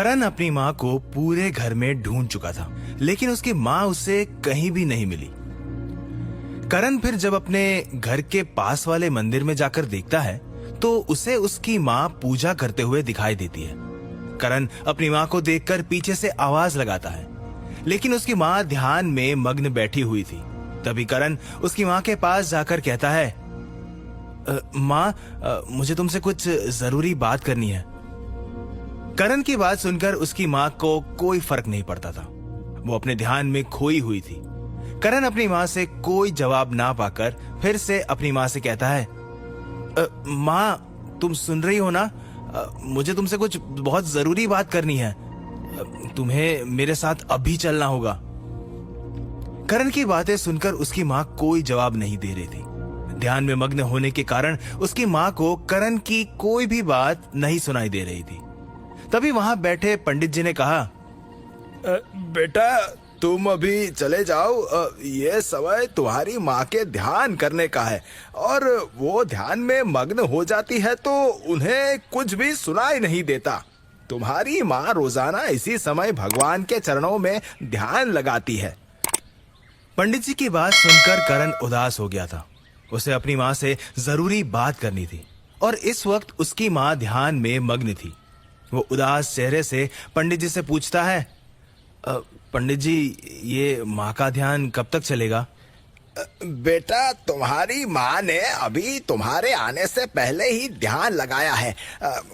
करण अपनी माँ को पूरे घर में ढूंढ चुका था, लेकिन उसकी माँ उसे कहीं भी नहीं मिली। करण फिर जब अपने घर के पास वाले मंदिर में जाकर देखता है तो उसे उसकी माँ पूजा करते हुए दिखाई देती है। करण अपनी माँ को देखकर पीछे से आवाज लगाता है, लेकिन उसकी माँ ध्यान में मग्न बैठी हुई थी। तभी करण उसकी माँ के पास जाकर कहता है, माँ, मुझे तुमसे कुछ जरूरी बात करनी है। करण की बात सुनकर उसकी माँ को कोई फर्क नहीं पड़ता था। वो अपने ध्यान में खोई हुई थी। करण अपनी माँ से कोई जवाब ना पाकर फिर से अपनी माँ से कहता है, माँ, तुम सुन रही हो ना? मुझे तुमसे कुछ बहुत जरूरी बात करनी है। तुम्हें मेरे साथ अभी चलना होगा। करण की बातें सुनकर उसकी माँ कोई जवाब नहीं दे रही थी। ध्यान में मग्न होने के कारण उसकी माँ को करण की कोई भी बात नहीं सुनाई दे रही थी। तभी वहां बैठे पंडित जी ने कहा, बेटा, तुम अभी चले जाओ। ये समय तुम्हारी माँ के ध्यान करने का है, और वो ध्यान में मग्न हो जाती है तो उन्हें कुछ भी सुनाई नहीं देता। तुम्हारी माँ रोजाना इसी समय भगवान के चरणों में ध्यान लगाती है। पंडित जी की बात सुनकर करण उदास हो गया था। उसे अपनी माँ से जरूरी बात करनी थी और इस वक्त उसकी माँ ध्यान में मग्न थी। वो उदास चेहरे से पंडित जी से पूछता है, पंडित जी, ये माँ का ध्यान कब तक चलेगा? बेटा, तुम्हारी माँ ने अभी तुम्हारे आने से पहले ही ध्यान लगाया है।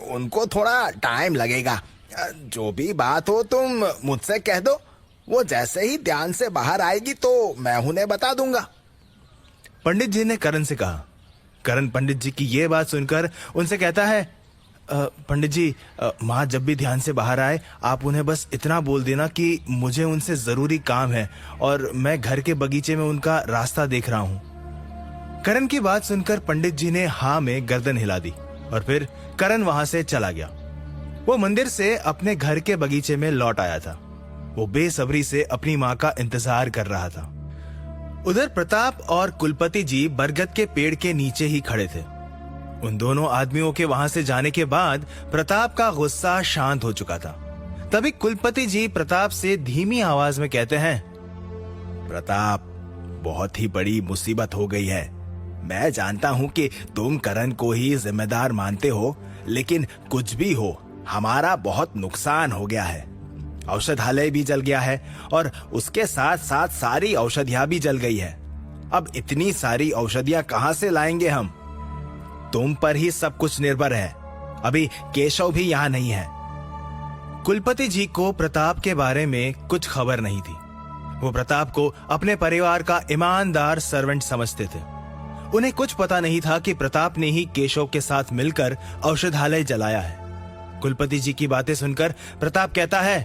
उनको थोड़ा टाइम लगेगा। जो भी बात हो तुम मुझसे कह दो। वो जैसे ही ध्यान से बाहर आएगी तो मैं उन्हें बता दूंगा। पंडित जी ने करण से कहा। करण पंडित जी की ये बात सुनकर उनसे कहता है, पंडित जी, माँ जब भी ध्यान से बाहर आए आप उन्हें बस इतना बोल देना कि मुझे उनसे जरूरी काम है और मैं घर के बगीचे में उनका रास्ता देख रहा हूँ। करण की बात सुनकर पंडित जी ने हाँ में गर्दन हिला दी और फिर करण वहां से चला गया। वो मंदिर से अपने घर के बगीचे में लौट आया था। वो बेसब्री से अपनी माँ का इंतजार कर रहा था। उधर प्रताप और कुलपति जी बरगद के पेड़ के नीचे ही खड़े थे। उन दोनों आदमियों के वहां से जाने के बाद प्रताप का गुस्सा शांत हो चुका था। तभी कुलपति जी प्रताप से धीमी आवाज में कहते हैं, प्रताप, बहुत ही बड़ी मुसीबत हो गई है। मैं जानता हूं कि तुम करण को ही जिम्मेदार मानते हो, लेकिन कुछ भी हो, हमारा बहुत नुकसान हो गया है। औषधालय भी जल गया है और उसके साथ साथ सारी औषधियां भी जल गई है। अब इतनी सारी औषधियां कहां से लाएंगे हम? तुम पर ही सब कुछ निर्भर है। अभी केशव भी यहाँ नहीं है। कुलपति जी को प्रताप के बारे में कुछ खबर नहीं थी। वो प्रताप को अपने परिवार का ईमानदार सर्वेंट समझते थे। उन्हें कुछ पता नहीं था कि प्रताप ने ही केशव के साथ मिलकर औषधालय जलाया है। कुलपति जी की बातें सुनकर प्रताप कहता है,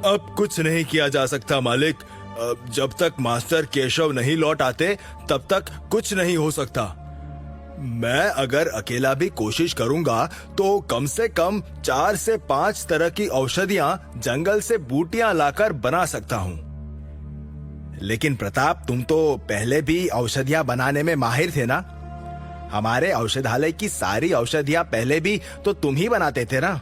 अब कुछ नहीं किया जा सकता मालिक। जब तक मास्टर केशव नहीं लौट आते तब तक कुछ नहीं हो सकता। मैं अगर अकेला भी कोशिश करूंगा तो कम से कम 4 से 5 तरह की औषधियां जंगल से बूटियां लाकर बना सकता हूं। लेकिन प्रताप, तुम तो पहले भी औषधियां बनाने में माहिर थे ना? हमारे औषधालय की सारी औषधियां पहले भी तो तुम ही बनाते थे ना?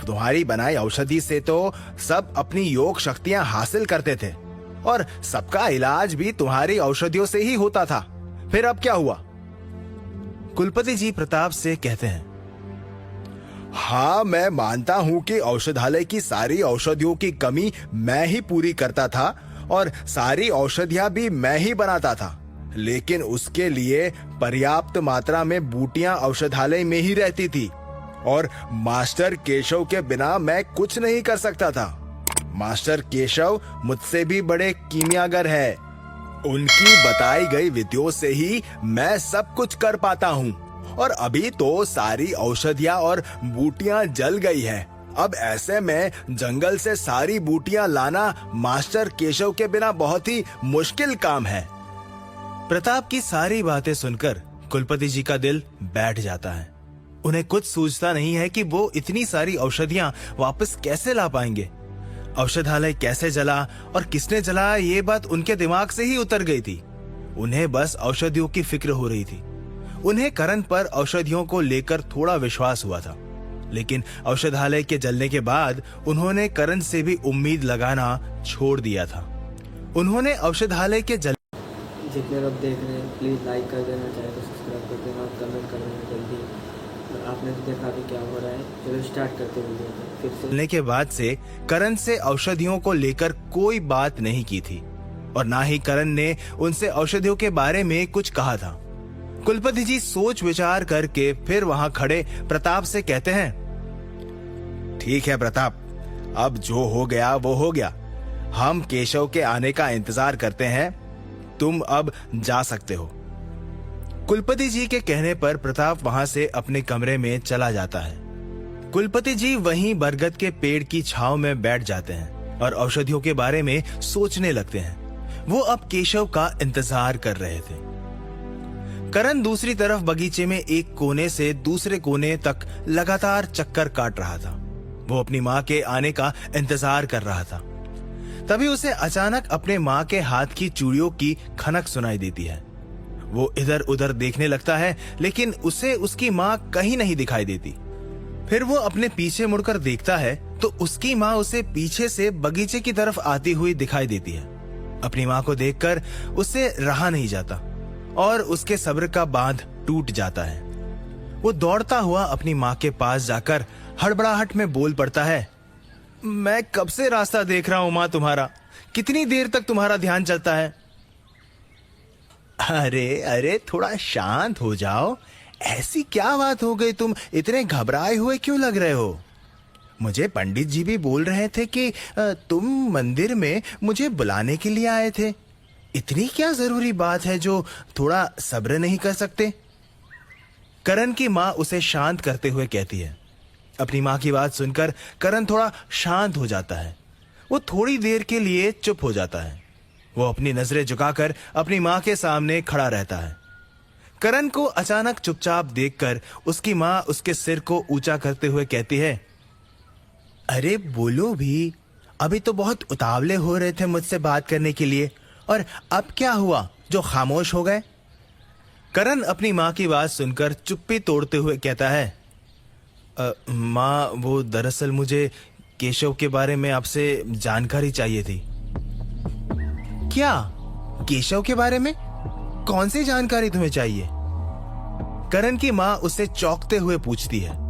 तुम्हारी बनाई औषधि से तो सब अपनी योग शक्तियां हासिल करते थे और सबका इलाज भी तुम्हारी औषधियों से ही होता था। फिर अब क्या हुआ? कुलपति जी प्रताप से कहते हैं, हाँ, मैं मानता हूं कि औषधालय की सारी औषधियों की कमी मैं ही पूरी करता था और सारी औषधियां भी मैं ही बनाता था, लेकिन उसके लिए पर्याप्त मात्रा में बूटियां औषधालय में ही रहती थी और मास्टर केशव के बिना मैं कुछ नहीं कर सकता था। मास्टर केशव मुझसे भी बड़े कीमियागर है। उनकी बताई गई विधियों से ही मैं सब कुछ कर पाता हूँ और अभी तो सारी औषधियां और बूटियां जल गई है। अब ऐसे में जंगल से सारी बूटियां लाना मास्टर केशव के बिना बहुत ही मुश्किल काम है। प्रताप की सारी बातें सुनकर कुलपति जी का दिल बैठ जाता है। उन्हें कुछ सूझता नहीं है कि वो इतनी सारी औषधियां वापस कैसे ला पाएंगे। औषधालय कैसे जला और किसने जला, ये बात उनके दिमाग से ही उतर गई थी। उन्हें बस औषधियों की फिक्र हो रही थी। उन्हें करण पर औषधियों को लेकर थोड़ा विश्वास हुआ था, लेकिन औषधालय के जलने के बाद उन्होंने करण से भी उम्मीद लगाना छोड़ दिया था। उन्होंने औषधालय के जितने लोग देख रहे हैं प्लीज़ लाइक कर देना, चाहे तो सब्सक्राइब कर देना और कमेंट कर देना जल्दी। और आपने तो देखा अभी क्या हो रहा है। चलो स्टार्ट करते हैं वीडियो को फिर से। जलने के बाद से करण से औषधियों को लेकर कोई बात नहीं की थी और ना ही करण ने उनसे औषधियों के बारे में कुछ कहा था। कुलपति जी सोच विचार करके फिर वहां खड़े प्रताप से कहते हैं, ठीक है प्रताप, अब जो हो गया वो हो गया। हम केशव के आने का इंतजार करते हैं, तुम अब जा सकते हो। कुलपति जी के कहने पर प्रताप वहां से अपने कमरे में चला जाता है। कुलपति जी वहीं बरगद के पेड़ की छांव में बैठ जाते हैं और औषधियों के बारे में सोचने लगते हैं। वो अब केशव का इंतजार कर रहे थे। करण दूसरी तरफ बगीचे में एक कोने से दूसरे कोने तक लगातार चक्कर काट रहा था। वो अपनी माँ के आने का इंतजार कर रहा था। तभी उसे अचानक अपने माँ के हाथ की चूड़ियों की खनक सुनाई देती है। वो इधर उधर देखने लगता है, लेकिन उसे उसकी माँ कहीं नहीं दिखाई देती। फिर वो अपने पीछे मुड़कर देखता है तो उसकी माँ उसे पीछे से बगीचे की तरफ आती हुई दिखाई देती है। अपनी माँ को देखकर उसे रहा नहीं जाता और उसके सब्र का बांध टूट जाता है। वो दौड़ता हुआ अपनी माँ के पास जाकर हड़बड़ाहट में बोल पड़ता है, मैं कब से रास्ता देख रहा हूं माँ तुम्हारा, कितनी देर तक तुम्हारा ध्यान चलता है। अरे अरे थोड़ा शांत हो जाओ, ऐसी क्या बात हो गई, तुम इतने घबराए हुए क्यों लग रहे हो। मुझे पंडित जी भी बोल रहे थे कि तुम मंदिर में मुझे बुलाने के लिए आए थे। इतनी क्या जरूरी बात है जो थोड़ा सब्र नहीं कर सकते। करण की माँ उसे शांत करते हुए कहती है। अपनी माँ की बात सुनकर करण थोड़ा शांत हो जाता है। वो थोड़ी देर के लिए चुप हो जाता है। वो अपनी नजरें झुकाकर अपनी माँ के सामने खड़ा रहता है। करण को अचानक चुपचाप देखकर उसकी माँ उसके सिर को ऊंचा करते हुए कहती है, अरे बोलो भी, अभी तो बहुत उतावले हो रहे थे मुझसे बात करने के लिए, और अब क्या हुआ जो खामोश हो गए। करण अपनी माँ की बात सुनकर चुप्पी तोड़ते हुए कहता है, माँ वो दरअसल मुझे केशव के बारे में आपसे जानकारी चाहिए थी। क्या केशव के बारे में? कौन सी जानकारी तुम्हें चाहिए? करण की माँ उससे चौंकते हुए पूछती है।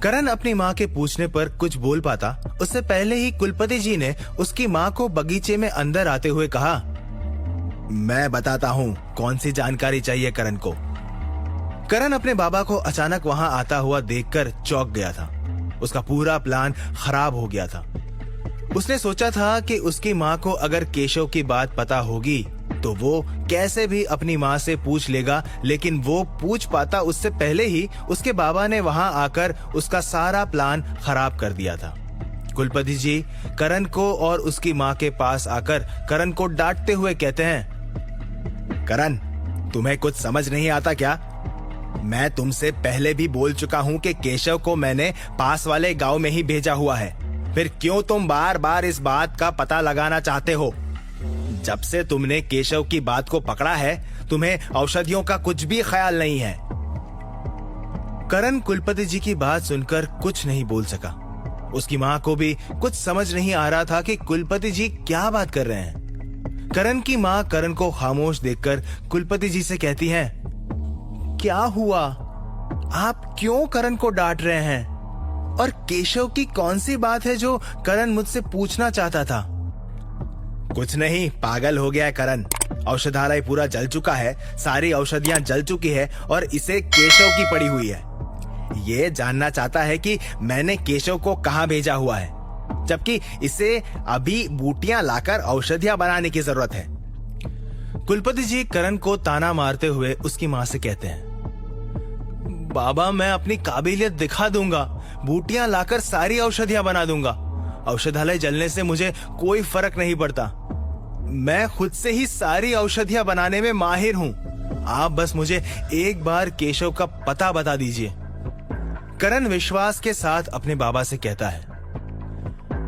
करण अपनी माँ के पूछने पर कुछ बोल पाता उससे पहले ही कुलपति जी ने उसकी माँ को बगीचे में अंदर आते हुए कहा, मैं बताता हूँ कौन सी जानकारी चाहिए करण को। करण अपने बाबा को अचानक वहां आता हुआ देखकर चौंक गया था। उसका पूरा प्लान खराब हो गया था। उसने सोचा था कि उसकी माँ को अगर केशव की बात पता होगी तो वो कैसे भी अपनी माँ से पूछ लेगा, लेकिन वो पूछ पाता उससे पहले ही उसके बाबा ने वहां आकर उसका सारा प्लान खराब कर दिया था। कुलपति जी करण को और उसकी माँ के पास आकर करण को डांटते हुए कहते हैं, करण, तुम्हें कुछ समझ नहीं आता क्या? मैं तुमसे पहले भी बोल चुका हूं कि केशव को मैंने पास वाले गांव में ही भेजा हुआ है। फिर क्यों तुम बार बार इस बात का पता लगाना चाहते हो? जब से तुमने केशव की बात को पकड़ा है, तुम्हें औषधियों का कुछ भी ख्याल नहीं है। करण कुलपति जी की बात सुनकर कुछ नहीं बोल सका। उसकी माँ को भी कुछ समझ नहीं आ रहा था कि कुलपति जी क्या बात कर रहे हैं। करण की माँ करण को खामोश देखकर कुलपति जी से कहती हैं, क्या हुआ? आप क्यों करण को डांट रहे हैं? और केशव की कौन सी बात है जो करण मुझसे पूछना चाहता था? कुछ नहीं, पागल हो गया है करण। औषधालय पूरा जल चुका है, सारी औषधियां जल चुकी है और इसे केशव की पड़ी हुई है। ये जानना चाहता है कि मैंने केशव को कहां भेजा हुआ है, जबकि इसे अभी बूटियां लाकर औषधियां बनाने की जरूरत है। कुलपति जी करण को ताना मारते हुए उसकी माँ से कहते हैं, बाबा मैं अपनी काबिलियत दिखा दूंगा, बूटियां लाकर सारी औषधियां बना दूंगा। औषधालय जलने से मुझे कोई फर्क नहीं पड़ता। मैं खुद से ही सारी औषधियां बनाने में माहिर हूं। आप बस मुझे एक बार केशव का पता बता दीजिए। करण विश्वास के साथ अपने बाबा से कहता है।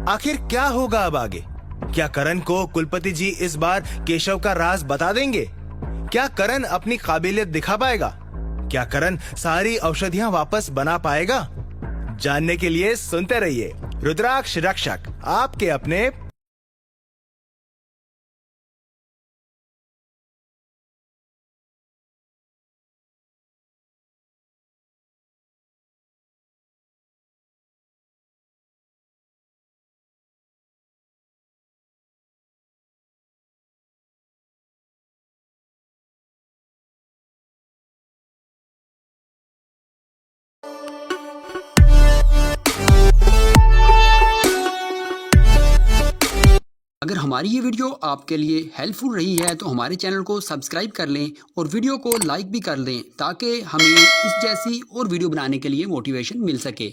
आखिर क्या होगा अब आगे? क्या करण को कुलपति जी इस बार केशव का राज बता देंगे? क्या करण अपनी काबिलियत दिखा पाएगा? क्या करण सारी औषधियां वापस बना पाएगा? जानने के लिए सुनते रहिए रुद्राक्ष रक्षक, आपके अपने। अगर हमारी ये वीडियो आपके लिए हेल्पफुल रही है तो हमारे चैनल को सब्सक्राइब कर लें और वीडियो को लाइक भी कर दें ताकि हमें इस जैसी और वीडियो बनाने के लिए मोटिवेशन मिल सके।